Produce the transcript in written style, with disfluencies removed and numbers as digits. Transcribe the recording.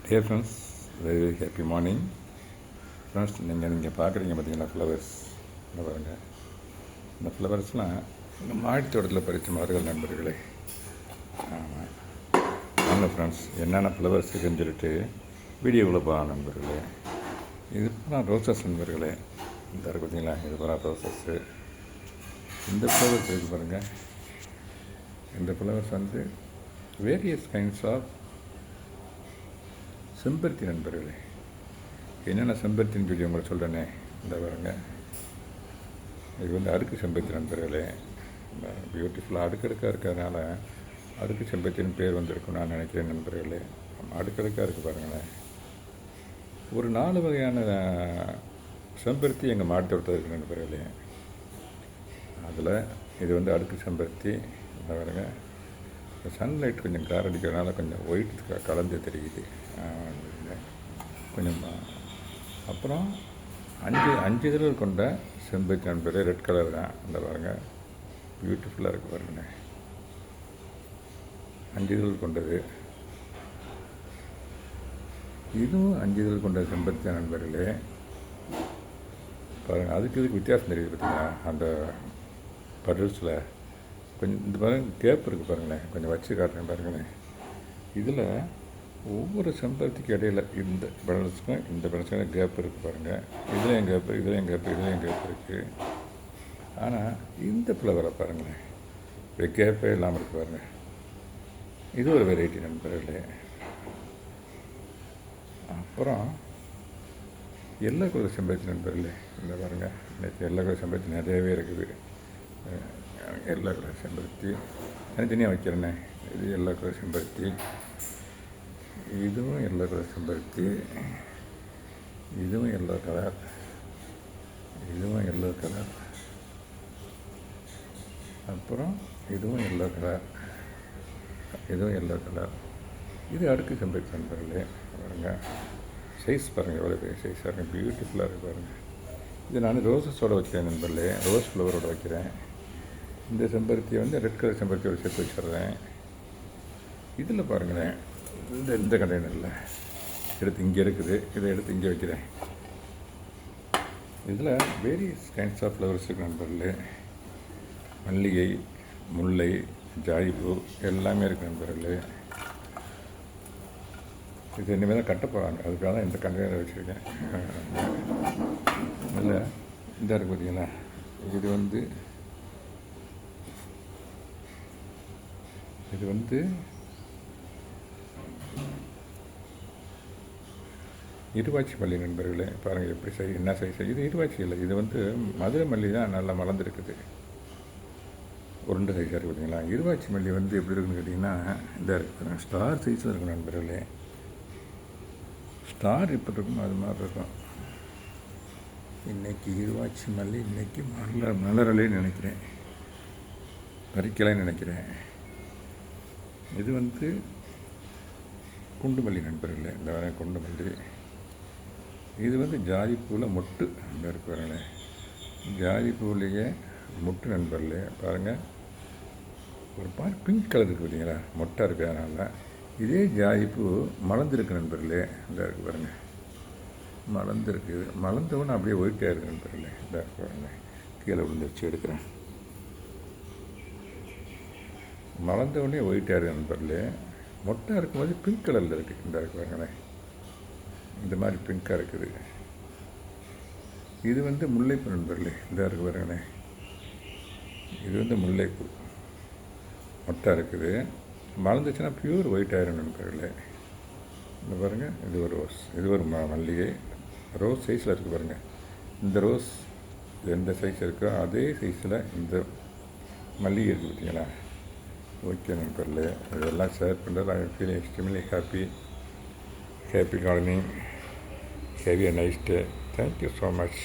Dear friends, very very happy morning friends. நீங்கள் பார்க்குறீங்க பார்த்தீங்கன்னா ஃப்ளவர்ஸ் பாருங்கள். இந்த ஃப்ளவர்ஸ்லாம் இந்த மாடி தோட்டத்தில் பறித்த மலர்கள் நண்பர்களே. ஆமாம், வாங்க ஃப்ரெண்ட்ஸ், என்னென்ன ஃப்ளவர்ஸ் இருக்குன்னு சொல்லிட்டு வீடியோக்குள்ளே போகலாம் நண்பர்களே. இது பூரா ரோசஸ் நண்பர்களே. இந்த இருக்குது பார்த்தீங்களா, இது பூரா ரோசஸ்ஸு. இந்த ஃப்ளவர்ஸ் இருக்குது பாருங்கள். இந்த ஃப்ளவர்ஸ் வந்து வேரியஸ் கைண்ட்ஸ் ஆஃப் செம்பருத்தி நண்பர்களே. என்னென்ன செம்பருத்தின்னு சொல்லி உங்களை சொல்கிறேனே, இந்த பாருங்க. இது வந்து அடுக்கு செம்பருத்தி நண்பர்களே. பியூட்டிஃபுல்லாக அடுக்கடுக்காக இருக்கிறதுனால அடுக்கு செம்பருத்தின்னு பேர் வந்திருக்கும் நான் நினைக்கிறேன் நண்பர்களே. அடுக்கடுக்காக இருக்குது பாருங்களேன். ஒரு 4 வகையான செம்பருத்தி எங்கள் மாவட்டத்தில் இருக்குது நண்பர்களே. அதில் இது வந்து அடுக்கு செம்பருத்தி. இந்த பாருங்க, சன்லைட் கொஞ்சம் கார் அடிக்கிறதுனால கொஞ்சம் ஒயிட் கலந்து தெரியுது கொஞ்சம். அப்புறம் 5 இதழ்கள் கொண்ட செம்பருத்தி நண்பரே. ரெட் கலர் தான். இந்த பாருங்கள், பியூட்டிஃபுல்லாக இருக்குது பாருங்கண்ணே. 5 இதழ்கள் கொண்டது. இதுவும் 5 இதழ்கள் கொண்ட செம்பருத்தி நண்பர்களே. பாருங்கள், இதுக்கு வித்தியாசம் தெரியுது பார்த்தீங்களா. அந்த படல்ஸில் கொஞ்சம் இந்த பாருங்கள் கேப் இருக்குது பாருங்களேன். கொஞ்சம் வச்சு காட்டுறேன் பாருங்களேன். இதில் ஒவ்வொரு செம்பருத்திக்கு இடையில் இந்த படல்ஸுக்கும் இந்த படல்ஸுக்கும் கேப் இருக்குது பாருங்கள். இதுலேயும் கேப்பு, இதுலேயும் கேப்பு, இதுலேயும் கேப் இருக்குது. ஆனால் இந்த ஃப்ளவரை பாருங்களேன், கேப்பே இல்லாமல் இருக்குது பாருங்கள். இது ஒரு வெரைட்டி நண்பர்களே. அப்புறம் எல்லோ கலர் செம்பருத்தி நண்பர்களே. இந்த பாருங்கள், நேற்று எல்லோ கலர் செம்பருத்தி நிறையவே இருக்குது. எல்லோ கலர் செம்பருத்தி தனித்தனியாக வைக்கிறேன்னே. இது எல்லோ கலர் செம்பருத்தி. இதுவும் எல்லோ கலர் செம்பருத்தி. இதுவும் எல்லோ கலர். இதுவும் எல்லோ கலர். அப்புறம் இதுவும் எல்லோ கலர். இதுவும் எல்லோ கலர். இது அடுக்கு செம்பருத்தி நண்பர்களே. பாருங்கள், சைஸ் பாருங்கள், எவ்வளோ பெரிய சைஸாக இருக்குது. பியூட்டிஃபுல்லாக இருக்குது பாருங்கள். இது நான் ரோஸஸோடு வைக்கிறேன் நண்பர்களே. ரோஸ் ஃப்ளவரோடு வைக்கிறேன். இந்த செம்பருத்தியை வந்து ரெட் கலர் செம்பருத்தியோடு சேர்த்து வச்சிடுறேன். இதில் பாருங்களேன், இந்த கண்டெய்னரில் எடுத்து இங்கே இருக்குது. இதை எடுத்து இங்கே வைக்கிறேன். இதில் வேரியஸ் கைண்ட்ஸ் ஆஃப் ஃப்ளவர்ஸ் இருக்குது நண்பர்களே. மல்லிகை, முல்லை, ஜாதிப்பூ எல்லாமே இருக்குது நண்பர்களே. இது இனிமேல் தான் கட்ட போகிறாங்க. அதுக்காக தான் இந்த கண்டெய்னர் வச்சுருக்கேன். இல்லை, இந்த இருக்குது பார்த்தீங்களா. இது வந்து இருவாச்சி மல்லி நண்பர்களே. பாருங்கள் எப்படி என்ன சைஸ். இது இருவாச்சி இல்லை, இது வந்து மதுரை மல்லி தான் நல்லா மலர்ந்துருக்குது. உருண்டை சைஸாக இருக்குது பார்த்தீங்களா. இருவாச்சி மல்லி வந்து எப்படி இருக்குன்னு கேட்டிங்கன்னா, இதாக இருக்குது, ஸ்டார் சைஸில் இருக்கும் நண்பர்களே. ஸ்டார் இப்போ இருக்கும், அது மாதிரி இருக்கும். இன்றைக்கி இருவாச்சி மல்லி, இன்றைக்கி மலரலைன்னு நினைக்கிறேன், பறிக்கலைன்னு நினைக்கிறேன். இது வந்து குண்டு மல்லி நண்பர்களே. இந்த வர குண்டு மல்லி. இது வந்து ஜாதிப்பூவில் மொட்டு இந்த இருக்கு பாருங்களேன். ஜாதிப்பூவிலேயே மொட்டு நண்பர்களே. பாருங்கள், ஒரு பிங்க் கலர் இருக்குது பார்த்தீங்களா, மொட்டாக இருக்குது. அதனால் இதே ஜாதிப்பூ மலர்ந்துருக்கு நண்பர்களே. இந்த இருக்குது பாருங்கள், மலர்ந்துருக்குது. மலர்ந்தவொன்னே அப்படியே ஒயிட்டாக இருக்குது நண்பர்களே. இந்த இருக்கு பாருங்கள், கீழே விழுந்து வச்சு எடுக்கிறேன். மலர்ந்தவொடனே ஒயிட்டாக இருக்குது நண்பர்களே. மொட்டாக இருக்கும்போது பிங்க் கலரில் இருக்குது. இந்த இருக்கு பாருங்களேன், இந்த மாதிரி பிங்காக இருக்குது. இது வந்து முல்லைப்பூ நண்பர்களே. இந்த இருக்கு பாருங்களேன், இது வந்து முல்லைப்பூ மொட்டாக இருக்குது. மலர்ந்துச்சுன்னா பியூர் ஒயிட் ஆயிரும் நண்பர்களே. இந்த பாருங்கள், இது ஒரு ரோஸ். இது ஒரு மல்லிகை. ரோஸ் சைஸில் இருக்குது பாருங்கள். இந்த ரோஸ் எந்த சைஸ் இருக்கோ அதே சைஸில் இந்த மல்லிகை இருக்குது பார்த்தீங்களா. ஓகே நண்பர்களே, இதெல்லாம் ஷேர் பண்ணுறது I feel extremely happy gardening. Have a nice day. Thank you so much.